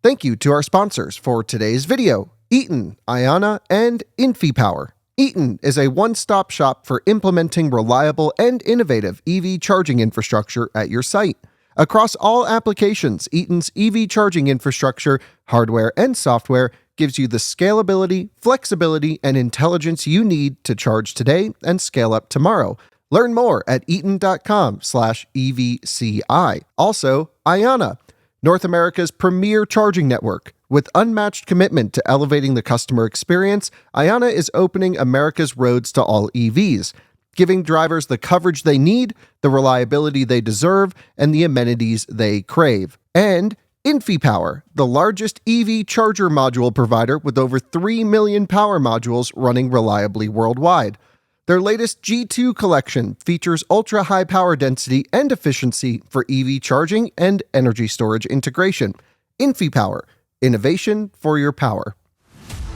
Thank you to our sponsors for today's video, Eaton, Ionna, and InfyPower. Eaton is a one-stop shop for implementing reliable and innovative EV charging infrastructure at your site. Across all applications, Eaton's EV charging infrastructure, hardware and software, gives you the scalability, flexibility, and intelligence you need to charge today and scale up tomorrow. Learn more at eaton.com/EVCI. Also, Ionna, North America's premier charging network. With unmatched commitment to elevating the customer experience, Ionna is opening America's roads to all EVs, giving drivers the coverage they need, the reliability they deserve, and the amenities they crave. And InfyPower, the largest EV charger module provider with over 3 million power modules running reliably worldwide. Their latest G2 collection features ultra-high power density and efficiency for EV charging and energy storage integration. InfyPower, innovation for your power.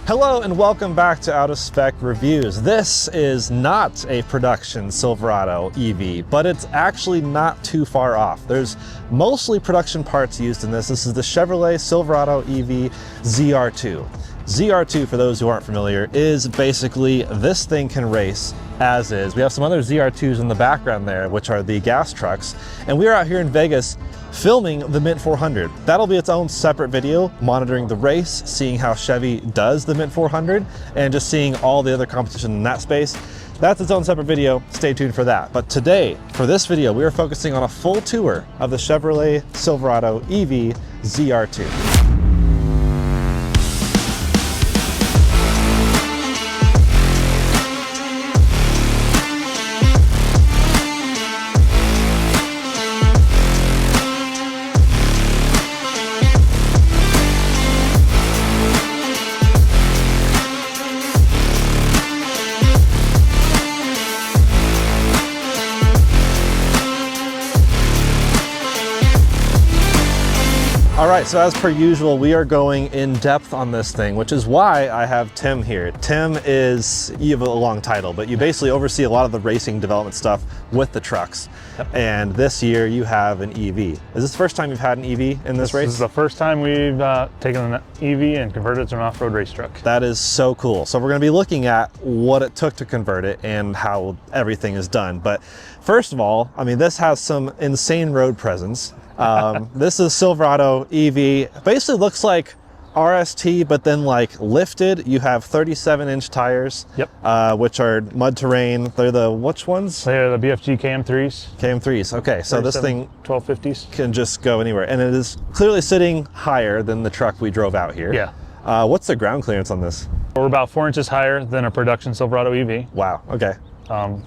Hello and welcome back to Out of Spec Reviews. This is not a production Silverado EV, but it's actually not too far off. There's mostly production parts used in this. This is the Chevrolet Silverado EV ZR2. ZR2, for those who aren't familiar, is basically this thing can race as is. We have some other ZR2s in the background there, which are the gas trucks, and we're out here in Vegas filming the Mint 400. That'll be its own separate video, monitoring the race, seeing how Chevy does the Mint 400, and just seeing all the other competition in that space. That's its own separate video. Stay tuned for that. But today, for this video, we are focusing on a full tour of the Chevrolet Silverado EV ZR2. All right, so as per usual, we are going in depth on this thing, which is why I have Tim here. Tim is, you have a long title, but you basically oversee a lot of the racing development stuff with the trucks. Yep. And this year you have an EV. Is this the first time you've had an EV in this race? This is the first time we've taken an EV and converted it to an off-road race truck. That is so cool. So we're gonna be looking at what it took to convert it and how everything is done. But first of all, I mean, this has some insane road presence. This is Silverado EV. Basically looks like RST, but then like lifted. You have 37-inch tires, yep. Which are mud terrain. They're the, which ones? They're the BFG KM3s. KM3s, okay. So this thing 1250s can just go anywhere. And it is clearly sitting higher than the truck we drove out here. Yeah. What's the ground clearance on this? We're about 4 inches higher than a production Silverado EV. Wow, okay.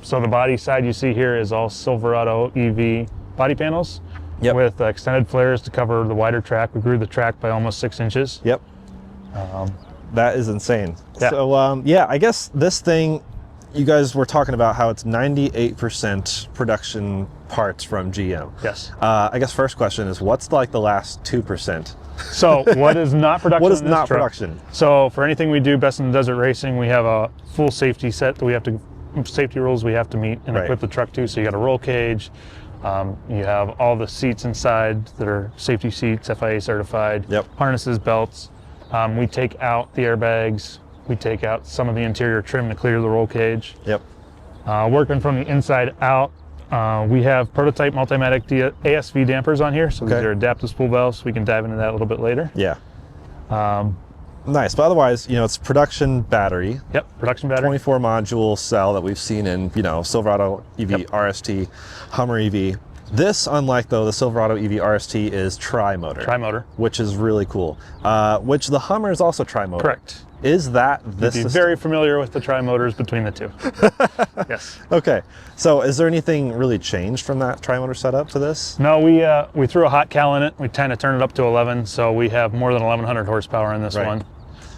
So the body side you see here is all Silverado EV body panels. Yep. With extended flares to cover the wider track. We grew the track by almost 6 inches. Yep. That is insane. Yeah. So yeah, I guess this thing, you guys were talking about how it's 98% production parts from GM. Yes. I guess first question is, what's like the last 2%? So what is not production? What is in this not truck? production? So for anything we do best in the desert racing, we have a full safety set that we have to, safety rules we have to meet and equip the truck to. So you got a roll cage. You have all the seats inside that are safety seats, FIA certified, yep. Harnesses, belts. We take out the airbags. We take out some of the interior trim to clear the roll cage. Yep. Working from the inside out, we have prototype Multimatic ASV dampers on here. So these are adaptive spool valves. We can dive into that a little bit later. Yeah. Nice, but otherwise, you know, it's production battery. Yep, production battery. 24 module cell that we've seen in, you know, Silverado EV, yep. RST, Hummer EV. This, unlike though the Silverado EV RST, is tri-motor. Tri-motor. Which is really cool. Which the Hummer is also tri-motor. Correct. Is that this? You'd be very familiar with the tri-motors between the two. Yes. Okay. So is there anything really changed from that tri-motor setup to this? No, we threw a hot cal in it. We kind of turned it up to 11, so we have more than 1,100 horsepower in this one.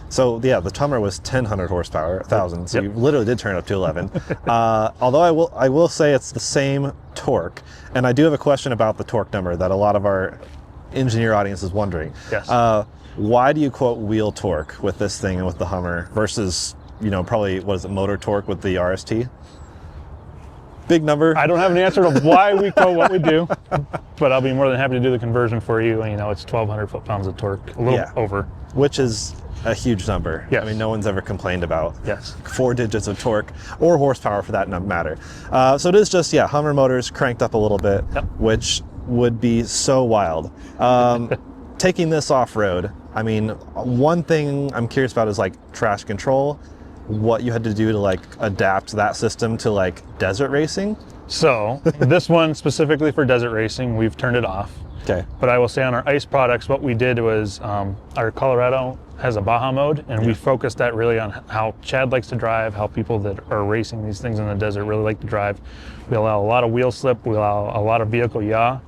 So yeah, the Hummer was 1,000 horsepower, 1,000. So you literally did turn it up to 11. Although I will say it's the same torque, and I do have a question about the torque number that a lot of our engineer audience is wondering. Yes. Why do you quote wheel torque with this thing and with the Hummer versus, you know, probably, what is it, motor torque with the RST? big number. I don't have an answer to why we quote what we do, but I'll be more than happy to do the conversion for you. You know, it's 1,200 foot-pounds of torque, a little over. Which is a huge number. Yes. I mean, no one's ever complained about 4 digits of torque or horsepower for that matter. So it is just, Hummer motors cranked up a little bit, which would be so wild. Taking this off-road, I mean, one thing I'm curious about is like traction control, what you had to do to like adapt that system to like desert racing. So this one specifically for desert racing, we've turned it off. Okay. But I will say on our ice products, what we did was our Colorado has a Baja mode, and we focused that really on how Chad likes to drive, how people that are racing these things in the desert really like to drive. We allow a lot of wheel slip, we allow a lot of vehicle yaw,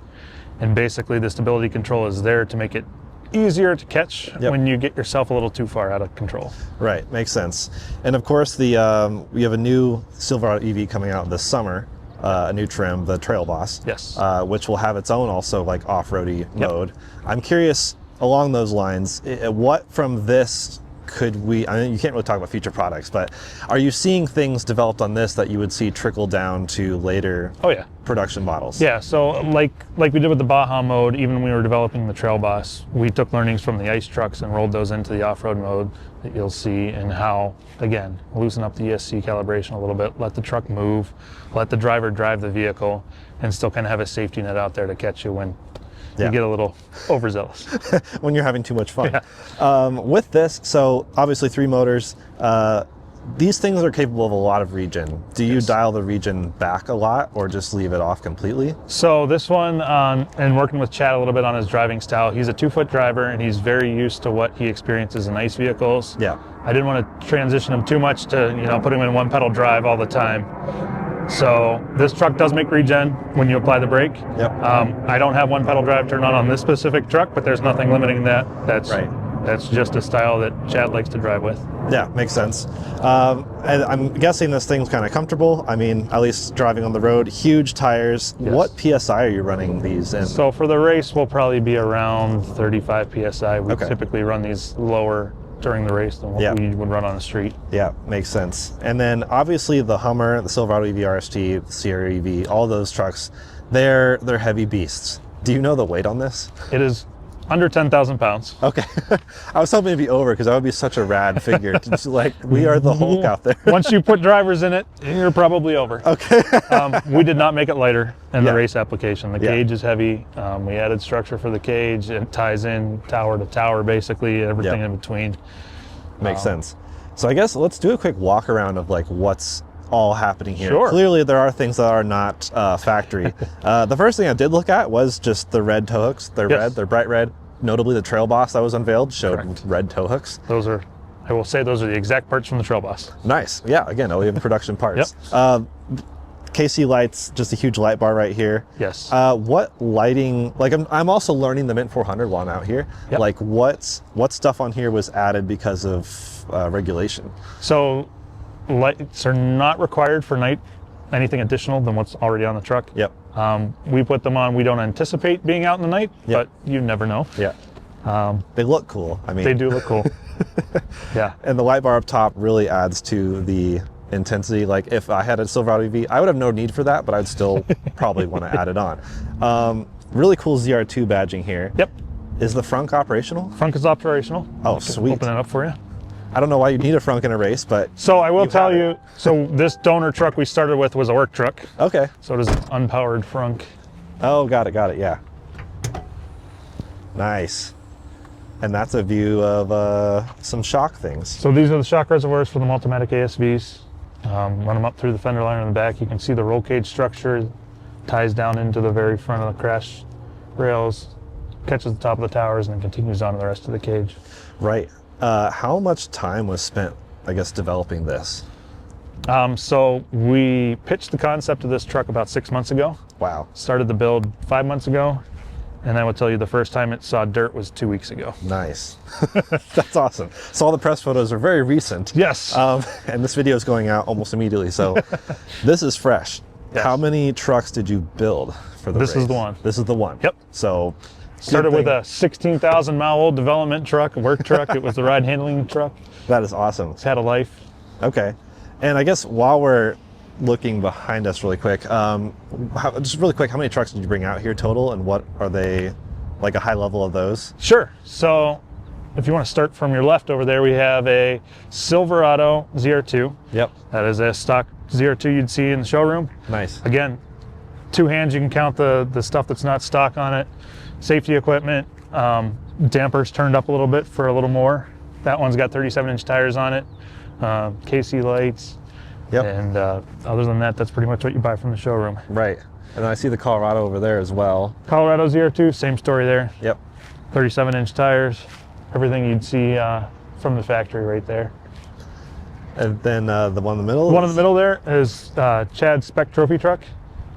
and basically the stability control is there to make it easier to catch when you get yourself a little too far out of control. Right, makes sense. And of course, we have a new Silverado EV coming out this summer. A new trim, the Trail Boss, which will have its own also like off-roady mode. I'm curious along those lines, what from this could we, I mean, you can't really talk about future products, but are you seeing things developed on this that you would see trickle down to later production models? Yeah, so like we did with the Baja mode, even when we were developing the Trail Boss, we took learnings from the ice trucks and rolled those into the off-road mode that you'll see, and how, again, loosen up the ESC calibration a little bit, let the truck move, let the driver drive the vehicle, and still kind of have a safety net out there to catch you when you get a little overzealous. When you're having too much fun. With this, so obviously 3 motors, these things are capable of a lot of regen. Do you dial the regen back a lot or just leave it off completely? So this one, and working with Chad a little bit on his driving style, he's a 2-foot driver and he's very used to what he experiences in ice vehicles. I didn't want to transition him too much to, put him in 1-pedal drive all the time. So this truck does make regen when you apply the brake. I don't have 1-pedal drive turned on this specific truck, but there's nothing limiting that. That's just a style that Chad likes to drive with. Yeah, makes sense. And I'm guessing this thing's kind of comfortable. I mean, at least driving on the road, huge tires. What PSI are you running these in? So for the race, we'll probably be around 35 PSI. We typically run these lower during the race than what we would run on the street. Yeah, makes sense. And then obviously the Hummer, the Silverado EV RST, the Sierra EV, all those trucks, they're heavy beasts. Do you know the weight on this? It is under 10,000 pounds. Okay. I was hoping it'd be over because that would be such a rad figure. Just like, we are the Hulk out there. Once you put drivers in it, you're probably over. Okay. We did not make it lighter in the race application. The cage is heavy. We added structure for the cage. It ties in tower to tower, basically, everything in between. Makes sense. So I guess let's do a quick walk around of like what's all happening here. Clearly there are things that are not factory. The first thing I did look at was just the red tow hooks. They're red, they're bright red. Notably the Trail Boss that was unveiled showed red tow hooks. Those are, I will say, those are the exact parts from the Trail Boss. Nice. Yeah, again, only in production parts. KC lights, just a huge light bar right here. What lighting, like I'm also learning the Mint 400 while I'm out here. Like what stuff on here was added because of regulation? So lights are not required for night, anything additional than what's already on the truck. We put them on. We don't anticipate being out in the night, but you never know. They look cool. I mean, they do look cool. And the light bar up top really adds to the intensity. Like if I had a Silverado EV, I would have no need for that, but I'd still probably want to add it on. Really cool ZR2 badging here. Is the frunk operational? Frunk is operational. Oh, sweet. Open it up for you. I don't know why you need a frunk in a race, but so I will tell you. So this donor truck we started with was a work truck. Okay. So it is an unpowered frunk. Oh, got it. Yeah. Nice. And that's a view of some shock things. So these are the shock reservoirs for the Multimatic ASVs. Run them up through the fender liner in the back. You can see the roll cage structure ties down into the very front of the crash rails, catches the top of the towers, and then continues on to the rest of the cage. Right. How much time was spent, I guess, developing this? So we pitched the concept of this truck about 6 months ago. Wow. Started the build 5 months ago. And I will tell you the first time it saw dirt was 2 weeks ago. Nice. That's awesome. So all the press photos are very recent. Yes. And this video is going out almost immediately. So this is fresh. How many trucks did you build for the race? This is the one. This is the one. Yep. So started with a 16,000 mile old development truck, a work truck. It was the ride handling truck. That is awesome. It's had a life. Okay. And I guess while we're looking behind us really quick. Just really quick, how many trucks did you bring out here total, and what are they, like a high level of those? Sure. So if you want to start from your left over there, we have a Silverado ZR2. Yep. That is a stock ZR2 you'd see in the showroom. Nice. Again, two hands, you can count the stuff that's not stock on it. Safety equipment, dampers turned up a little bit for a little more. That one's got 37-inch tires on it, KC lights. Yep. And other than that, that's pretty much what you buy from the showroom. Right. And I see the Colorado over there as well. Colorado ZR2, same story there. Yep. 37-inch tires, everything you'd see from the factory right there. And then the one in the middle? The one in the middle there is Chad's Spec Trophy truck.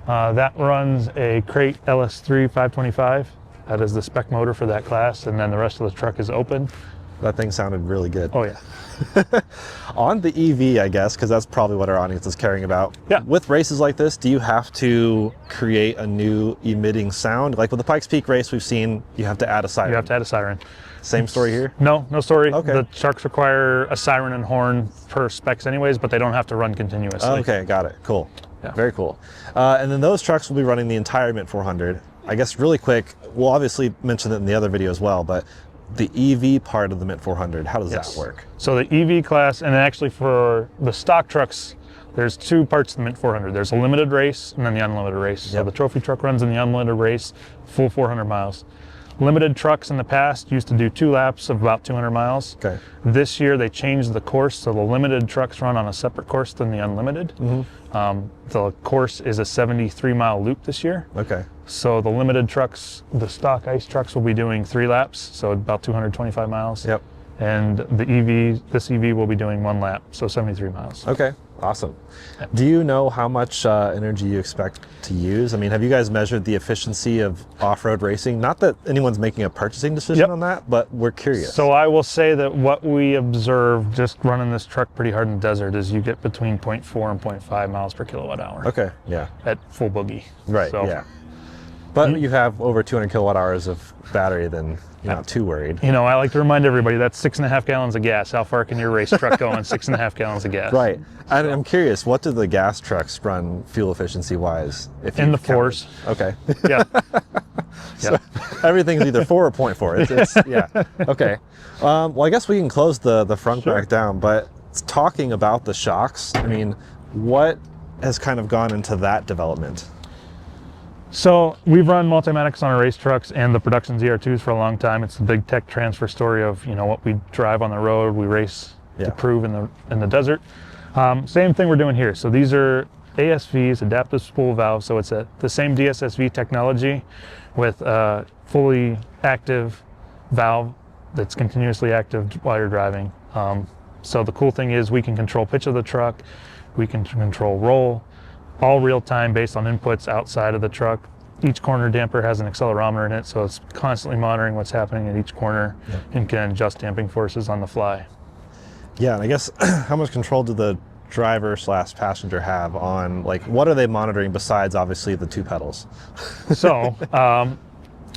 That runs a Crate LS3 525. That is the spec motor for that class, and then the rest of the truck is open. That thing sounded really good. Oh yeah. On the EV, I guess, because that's probably what our audience is caring about. Yeah. With races like this, do you have to create a new emitting sound? Like with the Pikes Peak race we've seen, you have to add a siren. You have to add a siren. Same story here? No story. Okay. The trucks require a siren and horn per specs anyways, but they don't have to run continuously. Okay, got it. Cool. Yeah. Very cool. And then those trucks will be running the entire Mint 400. I guess really quick, we'll obviously mention it in the other video as well, but the EV part of the Mint 400, how does that work? So the EV class, and actually for the stock trucks, there's two parts to the Mint 400. There's a limited race and then the unlimited race. So the trophy truck runs in the unlimited race, full 400 miles. Limited trucks in the past used to do 2 laps of about 200 miles. Okay. This year they changed the course, so the limited trucks run on a separate course than the unlimited. The course is a 73-mile loop this year. Okay. So the limited trucks, the stock ICE trucks will be doing 3 laps, so about 225 miles. Yep. And the EV, this EV will be doing 1 lap, so 73 miles. Okay, awesome. Do you know how much energy you expect to use? I mean, have you guys measured the efficiency of off-road racing? Not that anyone's making a purchasing decision on that, but we're curious. So I will say that what we observe just running this truck pretty hard in the desert is you get between 0.4 and 0.5 miles per kilowatt hour. Okay, yeah. At full boogie. Right, So, yeah. But you have over 200 kilowatt hours of battery, then you're not too worried. You know, I like to remind everybody that's 6.5 gallons of gas. How far can your race truck go on 6.5 gallons of gas? Right. And I'm curious, what do the gas trucks run fuel efficiency wise? If In the 4s. Okay. Yeah. So everything's either 4 or 0.4. It's yeah. Okay. Well, I guess we can close the front back down, but talking about the shocks, I mean, what has kind of gone into that development? So we've run multimatics on our race trucks and the production ZR2s for a long time. It's the big tech transfer story of, you know, what we drive on the road, we race to prove in the desert. Same thing we're doing here. So these are ASVs, adaptive spool valves. So it's the same DSSV technology with a fully active valve that's continuously active while you're driving. So the cool thing is we can control pitch of the truck, we can control roll, all real time based on inputs outside of the truck. Each corner damper has an accelerometer in it, so it's constantly monitoring what's happening at each corner and can adjust damping forces on the fly. Yeah, and I guess how much control do the driver / passenger have on, like, what are they monitoring besides obviously the 2 pedals? So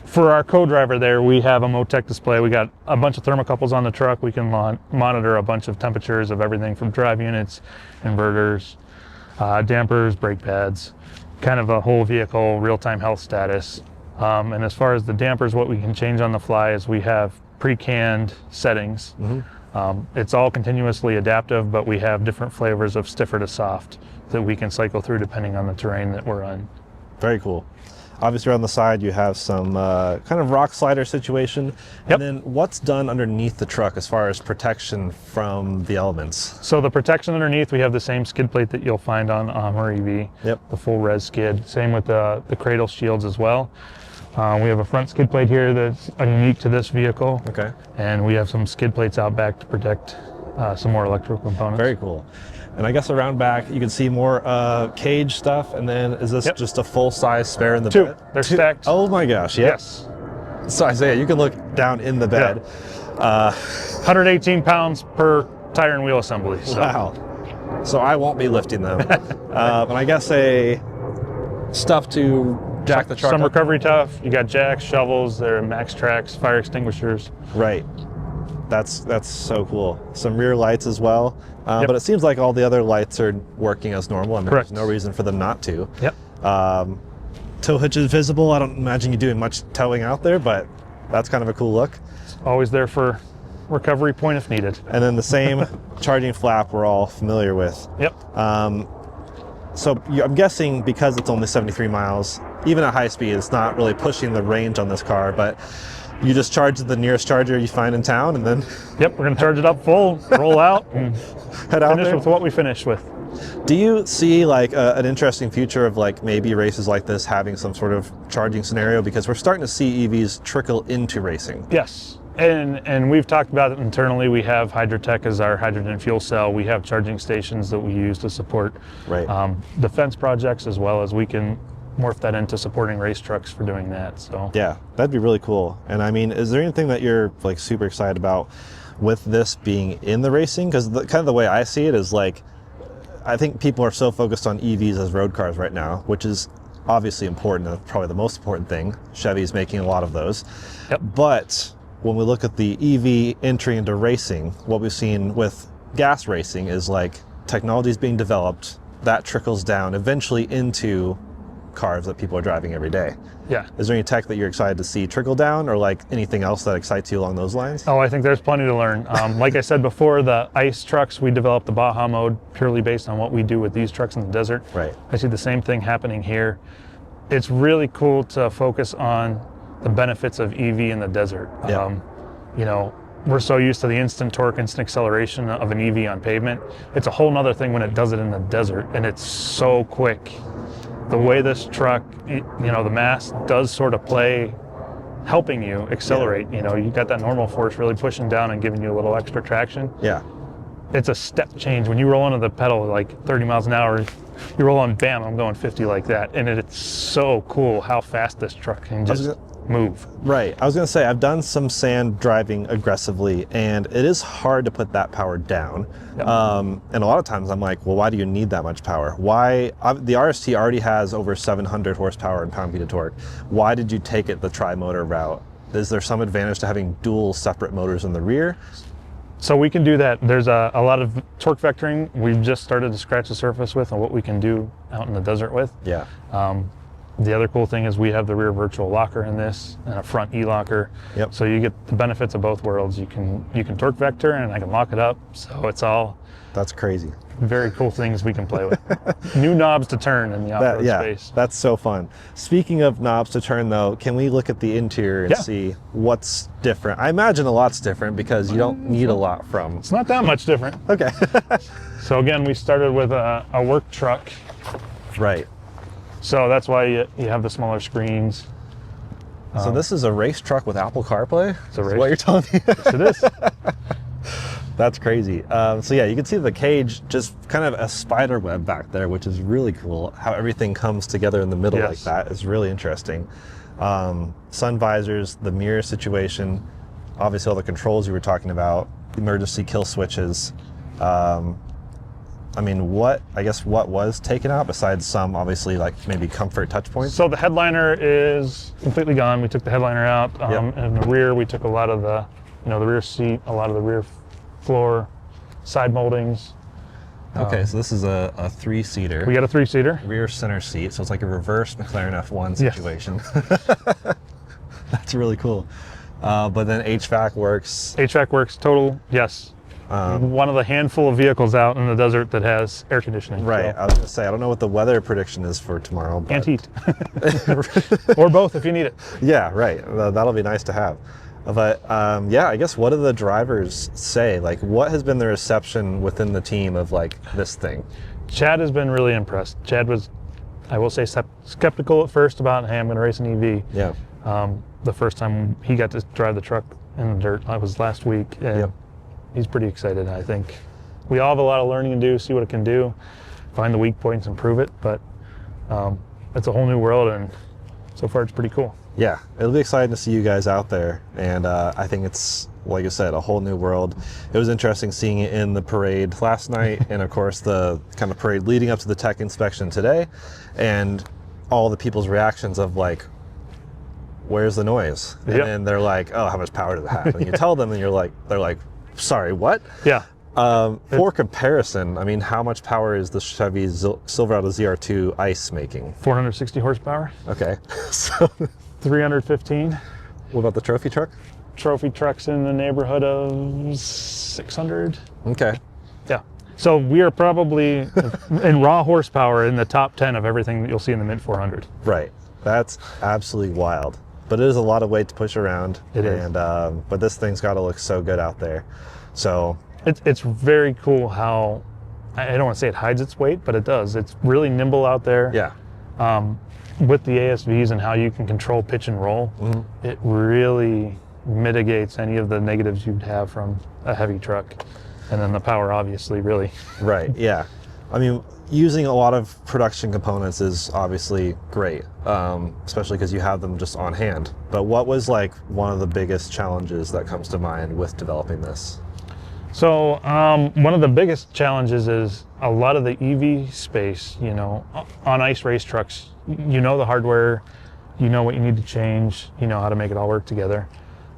for our co-driver there, we have a Motec display. We got a bunch of thermocouples on the truck. We can monitor a bunch of temperatures of everything from drive units, inverters, dampers, brake pads, kind of a whole vehicle real-time health status. And as far as the dampers, what we can change on the fly is we have pre-canned settings. It's all continuously adaptive, but we have different flavors of stiffer to soft that we can cycle through depending on the terrain that we're on. Very cool. Obviously on the side you have some kind of rock slider situation. And then what's done underneath the truck as far as protection from the elements? So the protection underneath, we have the same skid plate that you'll find on our EV. The full res skid. Same with the cradle shields as well. We have a front skid plate here that's unique to this vehicle. Okay. And we have some skid plates out back to protect some more electrical components. Very cool. And I guess around back, you can see more cage stuff. And then is this just a full-size spare in the bed? They're stacked. Oh my gosh, Yes. So Isaiah, you can look down in the bed. 118 pounds per tire and wheel assembly. So. Wow. So I won't be lifting them. And I guess a stuff to jack the truck Some up. recovery tough. You got jacks, shovels, there are max tracks, fire extinguishers. Right. That's so cool. Some rear lights as well, Yep. but it seems like all the other lights are working as normal, and Correct. there's no reason for them not to. Yep. Tow hitch is visible. I don't imagine you doing much towing out there, but that's kind of a cool look. Always there for recovery point if needed. And then the same charging flap we're all familiar with. Yep. So I'm guessing because it's only 73 miles, even at high speed, it's not really pushing the range on this car, but you just charge at the nearest charger you find in town and then Yep, we're gonna charge it up full, roll out, and head out finish there. with what we finished with. Do you see like an interesting future of like maybe races like this having some sort of charging scenario? Because we're starting to see EVs trickle into racing. Yes, and we've talked about it internally. We have Hydrotech as our hydrogen fuel cell. We have charging stations that we use to support Right. defense projects, as well as we can morph that into supporting race trucks for doing that. So Yeah, that'd be really cool. And I mean, is there anything that you're like super excited about with this being in the racing? Because kind of the way I see it is like, I think people are so focused on EVs as road cars right now, which is obviously important. That's probably the most important thing. Chevy's making a lot of those. Yep. But when we look at the EV entry into racing, what we've seen with gas racing is like technology is being developed that trickles down eventually into cars that people are driving every day. yeah. Is there any tech that you're excited to see trickle down, or like anything else that excites you along those lines? Oh, I think there's plenty to learn. Like I said before, the ICE trucks, we developed the Baja mode purely based on what we do with these trucks in the desert. Right. I see the same thing happening here. It's really cool to focus on the benefits of EV in the desert. Yeah. You know, we're so used to the instant torque, instant acceleration of an EV on pavement. It's a whole nother thing when it does it in the desert, and it's so quick. The way this truck, you know, the mass does sort of play, helping you accelerate. You know, you got that normal force really pushing down and giving you a little extra traction. Yeah. It's a step change. When you roll onto the pedal like 30 miles an hour, you roll on, bam, I'm going 50 like that. And it's so cool how fast this truck can just move. Right. I was going to say, I've done some sand driving aggressively, and it is hard to put that power down. Yep. And a lot of times I'm like, well, why do you need that much power? Why? The RST already has over 700 horsepower and pound-feet of torque. Why did you take it the tri-motor route? Is there some advantage to having dual separate motors in the rear? So we can do that. There's a lot of torque vectoring we've just started to scratch the surface with on what we can do out in the desert with. Yeah. The other cool thing is we have the rear virtual locker in this and a front e-locker. Yep. So you get the benefits of both worlds. You can torque vector and I can lock it up. So it's all That's crazy. very cool things we can play with. New knobs to turn in the off-road space. That's so fun. Speaking of knobs to turn though, can we look at the interior and see what's different? I imagine a lot's different because you don't need a lot from. It's not that much different. Okay. So again, we started with a work truck. Right. So that's why you have the smaller screens. So this is a race truck with Apple CarPlay? It's a Is race what you're telling me? Yes, it is. That's crazy. So yeah, you can see the cage, just kind of a spider web back there, which is really cool. How everything comes together in the middle like that is really interesting. Sun visors, the mirror situation, obviously all the controls you were talking about, emergency kill switches. I mean, what was taken out besides some obviously like maybe comfort touch points? So the headliner is completely gone. We took the headliner out. In the rear, we took a lot of the, the rear seat, a lot of the rear floor, side moldings. Okay, so this is a three-seater. We got a three-seater. Rear center seat, so it's like a reverse McLaren F1 situation. Yes. That's really cool. But then HVAC works. HVAC works total, yes. One of the handful of vehicles out in the desert that has air conditioning. Right, So. I was gonna say, I don't know what the weather prediction is for tomorrow. But... And heat. Or both if you need it. Yeah, right, that'll be nice to have. But yeah, I guess what do the drivers say? Like, what has been the reception within the team of like this thing? Chad has been really impressed. Chad was, I will say, skeptical at first about, hey, I'm gonna race an EV. Yeah. The first time he got to drive the truck in the dirt, that was last week. And he's pretty excited. I think we all have a lot of learning to do, see what it can do, find the weak points, improve it. But it's a whole new world, and so far it's pretty cool. Yeah, it'll be exciting to see you guys out there. And I think it's, like you said, a whole new world. It was interesting seeing it in the parade last night, and of course the kind of parade leading up to the tech inspection today, and all the people's reactions of like, where's the noise? And Yep. then they're like, oh, how much power does it have? And you tell them, and they're like, sorry, what? Yeah. For comparison, I mean, how much power is the Chevy Silverado ZR2 ICE making? 460 horsepower. Okay. So 315. what about the trophy truck? Trophy trucks in the neighborhood of 600. Okay. Yeah. So we are probably in raw horsepower in the top 10 of everything that you'll see in the mid 400. Right. That's absolutely wild. But it is a lot of weight to push around. It is. And but this thing's got to look so good out there. So It's very cool how, I don't want to say it hides its weight, but it does. It's really nimble out there. yeah. With the ASVs and how you can control pitch and roll, it really mitigates any of the negatives you'd have from a heavy truck. And then the power obviously really. Right. Yeah. I mean, using a lot of production components is obviously great, especially because you have them just on hand. But what was like one of the biggest challenges that comes to mind with developing this? So one of the biggest challenges is a lot of the EV space, you know, on ICE race trucks, you know the hardware, you know what you need to change, you know how to make it all work together.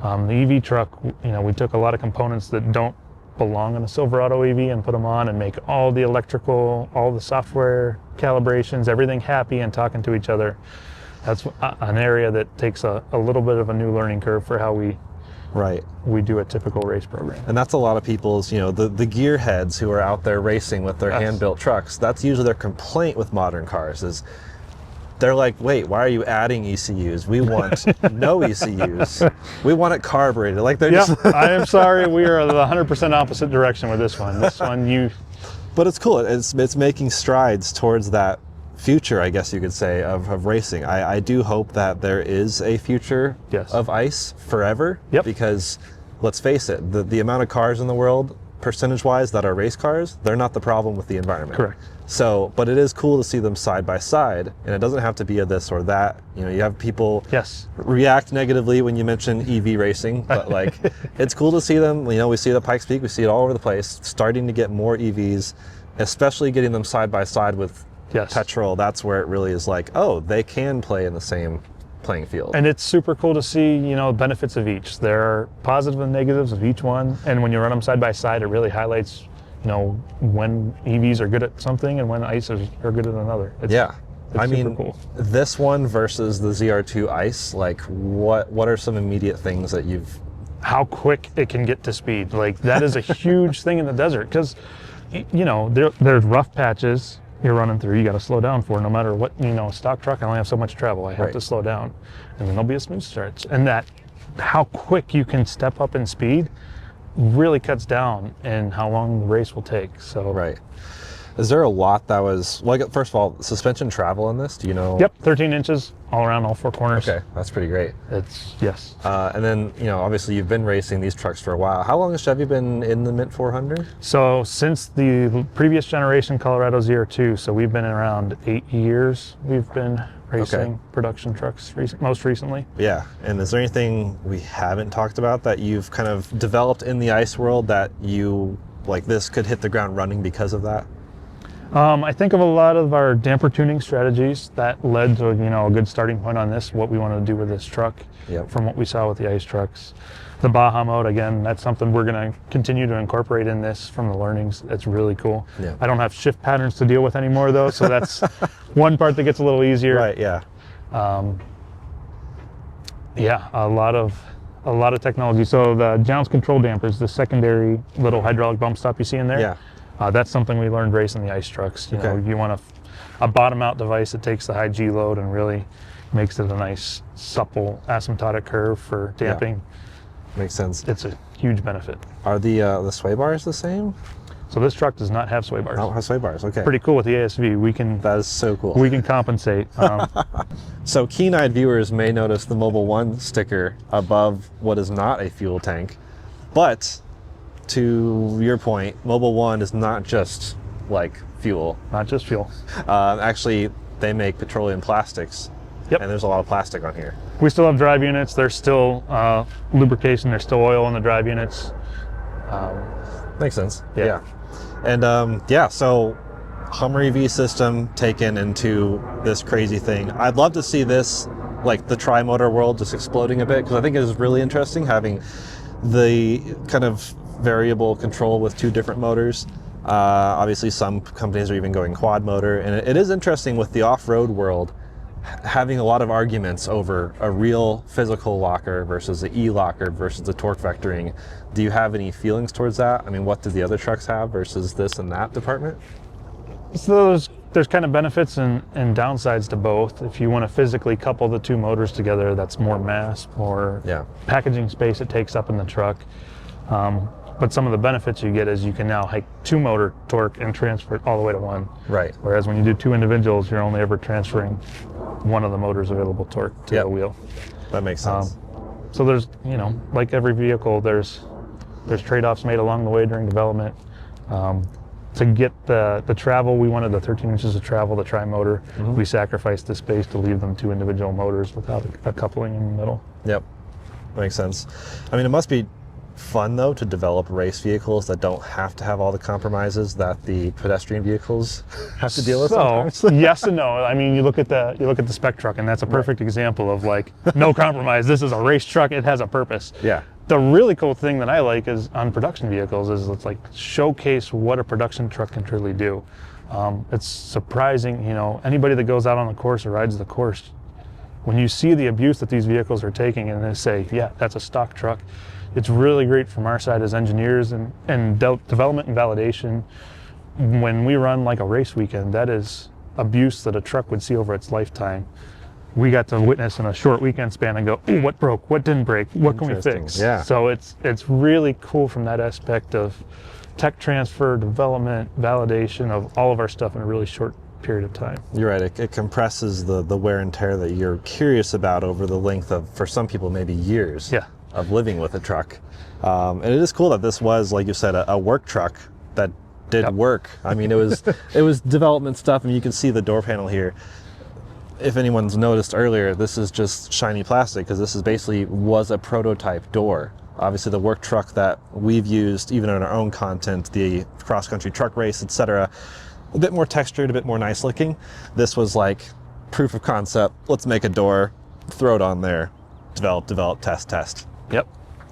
The EV truck, you know, we took a lot of components that don't belong in a Silverado EV and put them on and make all the electrical, all the software calibrations, everything happy and talking to each other. That's an area that takes a little bit of a new learning curve for how we do a typical race program. And that's a lot of people's, you know, the gearheads who are out there racing with their hand-built trucks. That's usually their complaint with modern cars is they're like, wait, why are you adding ECUs? We want no ECUs. We want it carbureted. Like they're just. I am sorry, we are the 100% opposite direction with this one. This one, But it's cool. It's making strides towards that future, I guess you could say, of racing. I do hope that there is a future of ICE forever. Yep. Because let's face it, the amount of cars in the world, percentage-wise, that are race cars, they're not the problem with the environment. Correct. So, but it is cool to see them side by side, and it doesn't have to be a this or that. You know, you have people react negatively when you mention EV racing, but like, it's cool to see them. You know, we see it at Pikes Peak, we see it all over the place, starting to get more EVs, especially getting them side by side with petrol. That's where it really is like, oh, they can play in the same playing field. And it's super cool to see, you know, benefits of each. There are positive and negatives of each one, and when you run them side by side, it really highlights, you know, when EVs are good at something and when ICE are good at another. It's I mean, cool. This one versus the ZR2 ICE, like what are some immediate things that you've... How quick it can get to speed. Like that is a huge thing in the desert because, you know, there's rough patches you're running through, you got to slow down for, no matter what, you know, stock truck, I only have so much travel, I have to slow down, and then there'll be a smooth stretch. And that, how quick you can step up in speed really cuts down in how long the race will take. So Is there a lot that was, well, first of all, suspension travel in this, do you know? Yep, 13 inches all around, all four corners. Okay, that's pretty great. It's, yes. And then, you know, obviously you've been racing these trucks for a while. How long has Chevy been in the Mint 400? So since the previous generation Colorado ZR2, so we've been around 8 years. We've been racing production trucks most recently. Yeah, and is there anything we haven't talked about that you've kind of developed in the ICE world that you, like this could hit the ground running because of that? I think of a lot of our damper tuning strategies that led to, you know, a good starting point on this, what we want to do with this truck from what we saw with the ICE trucks. The Baja mode, again, that's something we're going to continue to incorporate in this from the learnings. It's really cool. Yeah. I don't have shift patterns to deal with anymore though, so that's one part that gets a little easier. Right, yeah. Yeah, a lot of technology. So the Jounce control dampers, the secondary little hydraulic bump stop you see in there. Yeah. That's something we learned racing the ICE trucks. You know, you want a bottom-out device that takes the high G load and really makes it a nice, supple, asymptotic curve for damping. Makes sense. It's a huge benefit. Are the sway bars the same? So this truck does not have sway bars. Oh, it has sway bars. Okay. Pretty cool with the ASV. We can. That is so cool. We can compensate. So keen-eyed viewers may notice the Mobil 1 sticker above what is not a fuel tank, but to your point, Mobil 1 is not just like fuel. Not just fuel. Actually, they make petroleum plastics. Yep. And there's a lot of plastic on here. We still have drive units. There's still lubrication. There's still oil in the drive units. Makes sense. Yeah. And so Hummer EV system taken into this crazy thing. I'd love to see this like the tri-motor world just exploding a bit, because I think it is really interesting having the kind of variable control with 2 different motors. Obviously some companies are even going quad motor, and it is interesting with the off-road world having a lot of arguments over a real physical locker versus the e-locker versus the torque vectoring. Do you have any feelings towards that? I mean, what do the other trucks have versus this and that department? So there's kind of benefits and downsides to both. If you want to physically couple the 2 motors together, that's more mass, more packaging space it takes up in the truck. But some of the benefits you get is you can now hike 2 motor torque and transfer it all the way to 1. Right. Whereas when you do 2 individuals, you're only ever transferring one of the motor's available torque to the wheel. That makes sense. So there's, you know, like every vehicle, there's trade-offs made along the way during development. To get the travel, we wanted the 13 inches of travel, the tri-motor. We sacrificed the space to leave them 2 individual motors without a coupling in the middle. Yep, makes sense. I mean, it must be fun though to develop race vehicles that don't have to have all the compromises that the pedestrian vehicles have to deal with sometimes. Yes and no. I mean, you look at the spec truck, and that's a perfect example of like no compromise. This is a race truck. It has a purpose. Yeah. The really cool thing that I like is on production vehicles is it's like showcase what a production truck can truly do. It's surprising, you know, anybody that goes out on the course or rides the course, when you see the abuse that these vehicles are taking and they say, yeah, that's a stock truck, it's really great from our side as engineers and development and validation. When we run like a race weekend, that is abuse that a truck would see over its lifetime. We got to witness in a short weekend span and go, ooh, what broke? What didn't break? What can we fix? Yeah. So it's really cool from that aspect of tech transfer, development, validation of all of our stuff in a really short period of time. You're right. It compresses the wear and tear that you're curious about over the length of, for some people, maybe years of living with a truck. And it is cool that this was, like you said, a work truck that did work. I mean, it was development stuff. I mean, you can see the door panel here. If anyone's noticed earlier, this is just shiny plastic because this is basically was a prototype door. Obviously the work truck that we've used even in our own content, the cross-country truck race, etc., a bit more textured, a bit more nice looking. This was like proof of concept. Let's make a door, throw it on there, develop, test. Yep.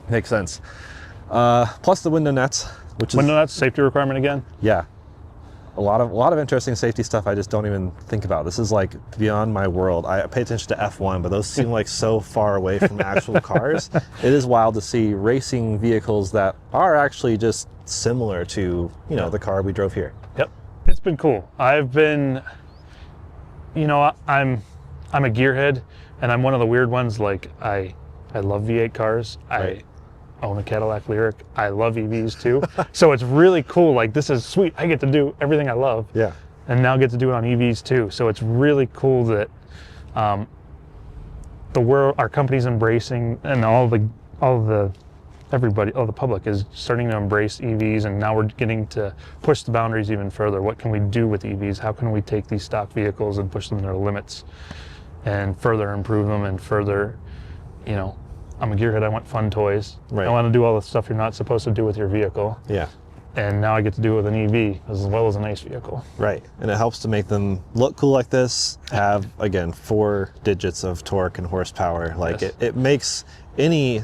Makes sense. Plus the window nets, which is... Window nets, safety requirement again? Yeah. A lot of interesting safety stuff I just don't even think about. This is like beyond my world. I pay attention to F1, but those seem like so far away from actual cars. It is wild to see racing vehicles that are actually just similar to, you know, the car we drove here. Yep. It's been cool. I've been, you know, I'm a gearhead, and I'm one of the weird ones. Like I love V8 cars. Right. I own a Cadillac Lyriq. I love EVs too. So it's really cool. Like, this is sweet. I get to do everything I love. Yeah. And now get to do it on EVs too. So it's really cool that the world, our company's embracing, and all the public is starting to embrace EVs, and now we're getting to push the boundaries even further. What can we do with EVs? How can we take these stock vehicles and push them to their limits and further improve them and further, you know, I'm a gearhead, I want fun toys. Right. I want to do all the stuff you're not supposed to do with your vehicle. Yeah. And now I get to do it with an EV as well as a nice vehicle. Right. And it helps to make them look cool like this, have, again, 4 digits of torque and horsepower. Like it makes any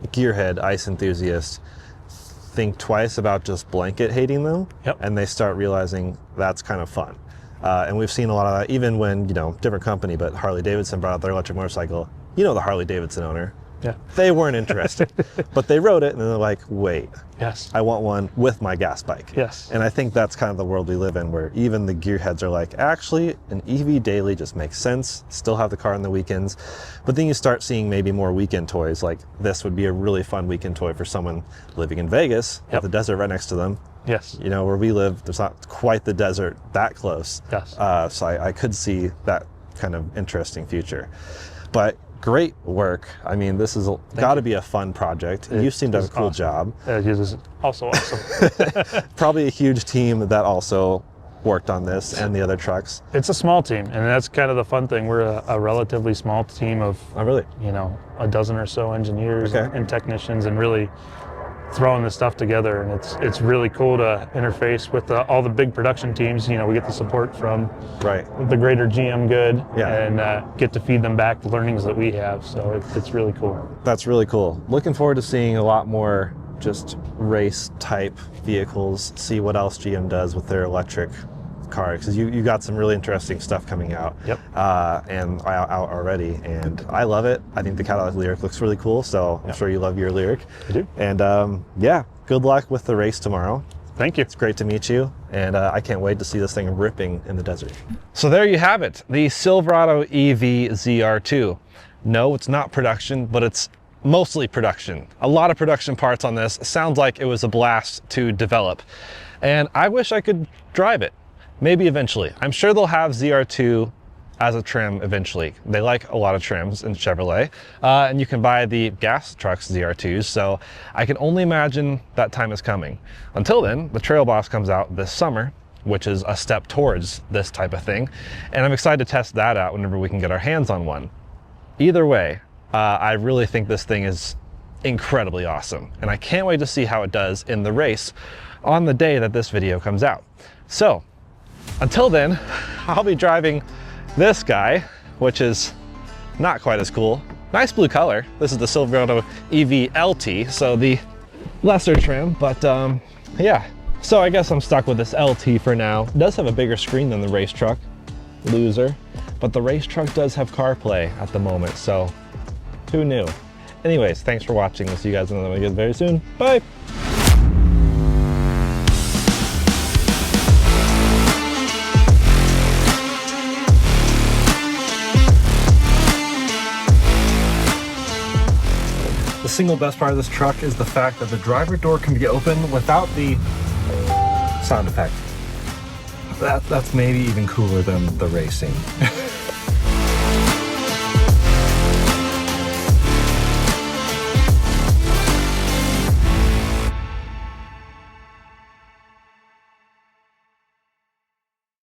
gearhead ICE enthusiast think twice about just blanket hating them. Yep. And they start realizing that's kind of fun. And we've seen a lot of that even when, you know, different company, but Harley Davidson brought out their electric motorcycle. You know, the Harley Davidson owner. Yeah. They weren't interested, but they rode it and they're like, wait, yes, I want one with my gas bike. Yes. And I think that's kind of the world we live in, where even the gearheads are like, actually, an EV daily just makes sense. Still have the car on the weekends. But then you start seeing maybe more weekend toys. Like this would be a really fun weekend toy for someone living in Vegas with the desert right next to them. Yes. You know, where we live, there's not quite the desert that close. Yes. So I could see that kind of interesting future. But great work. I mean, this is got to be a fun project. You seem to have a cool job. It is also awesome. Probably a huge team that also worked on this and the other trucks. It's a small team, and that's kind of the fun thing. We're a relatively small team of, you know, a dozen or so engineers and technicians, and really throwing this stuff together, and it's really cool to interface with all the big production teams. You know, we get the support from the greater GM good, and get to feed them back the learnings that we have. So it's really cool. That's really cool. Looking forward to seeing a lot more just race type vehicles, see what else GM does with their electric cars, because you got some really interesting stuff coming out. And out already, and I love it. I think the Cadillac Lyriq looks really cool, so I'm sure you love your Lyriq. I do. And yeah, good luck with the race tomorrow. Thank you. It's great to meet you, and I can't wait to see this thing ripping in the desert. So there you have it, the Silverado EV ZR2. No, it's not production, but it's mostly production. A lot of production parts on this. Sounds like it was a blast to develop, and I wish I could drive it. Maybe eventually. I'm sure they'll have ZR2 as a trim eventually. They like a lot of trims in Chevrolet, and you can buy the gas trucks ZR2s, so I can only imagine that time is coming. Until then, the Trail Boss comes out this summer, which is a step towards this type of thing, and I'm excited to test that out whenever we can get our hands on one. Either way, I really think this thing is incredibly awesome, and I can't wait to see how it does in the race on the day that this video comes out. So, until then, I'll be driving this guy, which is not quite as cool. Nice blue color. This is the Silverado EV LT, so the lesser trim, but yeah. So I guess I'm stuck with this LT for now. It does have a bigger screen than the race truck, loser, but the race truck does have CarPlay at the moment, so who knew? Anyways, thanks for watching. We'll see you guys in another video very soon. Bye. The single best part of this truck is the fact that the driver door can be open without the sound effect. That's maybe even cooler than the racing.